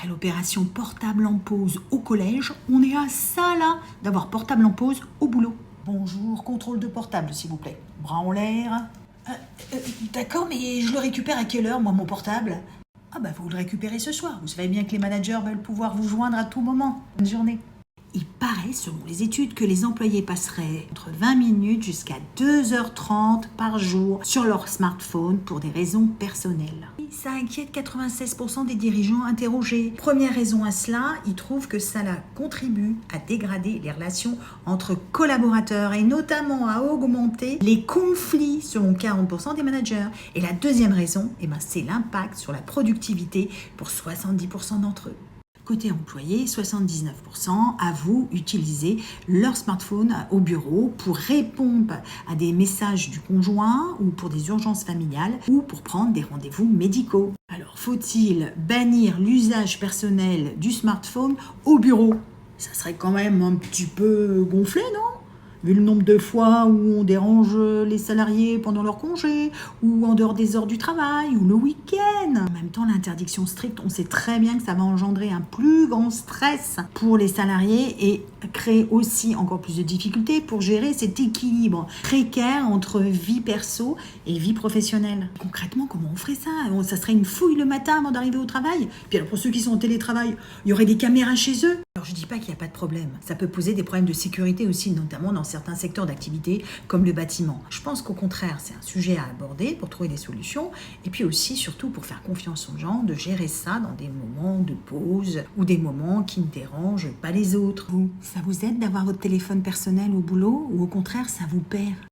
Après l'opération portable en pause au collège, on est à ça là d'avoir portable en pause au boulot. Bonjour, contrôle de portable s'il vous plaît. Bras en l'air. D'accord, mais je le récupère à quelle heure moi mon portable? Ah bah vous le récupérez ce soir. Vous savez bien que les managers veulent pouvoir vous joindre à tout moment. Bonne journée. Il paraît, selon les études, que les employés passeraient entre 20 minutes jusqu'à 2h30 par jour sur leur smartphone pour des raisons personnelles. Ça inquiète 96% des dirigeants interrogés. Première raison à cela, ils trouvent que ça contribue à dégrader les relations entre collaborateurs et notamment à augmenter les conflits selon 40% des managers. Et la deuxième raison, c'est l'impact sur la productivité pour 70% d'entre eux. Côté employé, 79% avouent utiliser leur smartphone au bureau pour répondre à des messages du conjoint ou pour des urgences familiales ou pour prendre des rendez-vous médicaux. Alors, faut-il bannir l'usage personnel du smartphone au bureau? Ça serait quand même un petit peu gonflé, non? Vu le nombre de fois où on dérange les salariés pendant leur congé, ou en dehors des heures du travail, ou le week-end. En même temps, l'interdiction stricte, on sait très bien que ça va engendrer un plus grand stress pour les salariés et créer aussi encore plus de difficultés pour gérer cet équilibre précaire entre vie perso et vie professionnelle. Concrètement, comment on ferait ça? Ça serait une fouille le matin avant d'arriver au travail. Puis alors pour ceux qui sont en télétravail, il y aurait des caméras chez eux. Alors je dis pas qu'il n'y a pas de problème. Ça peut poser des problèmes de sécurité aussi, notamment dans certains secteurs d'activité comme le bâtiment. Je pense qu'au contraire, c'est un sujet à aborder pour trouver des solutions et puis aussi, surtout, pour faire confiance aux gens, de gérer ça dans des moments de pause ou des moments qui ne dérangent pas les autres. Ça vous aide d'avoir votre téléphone personnel au boulot ou au contraire, ça vous perd?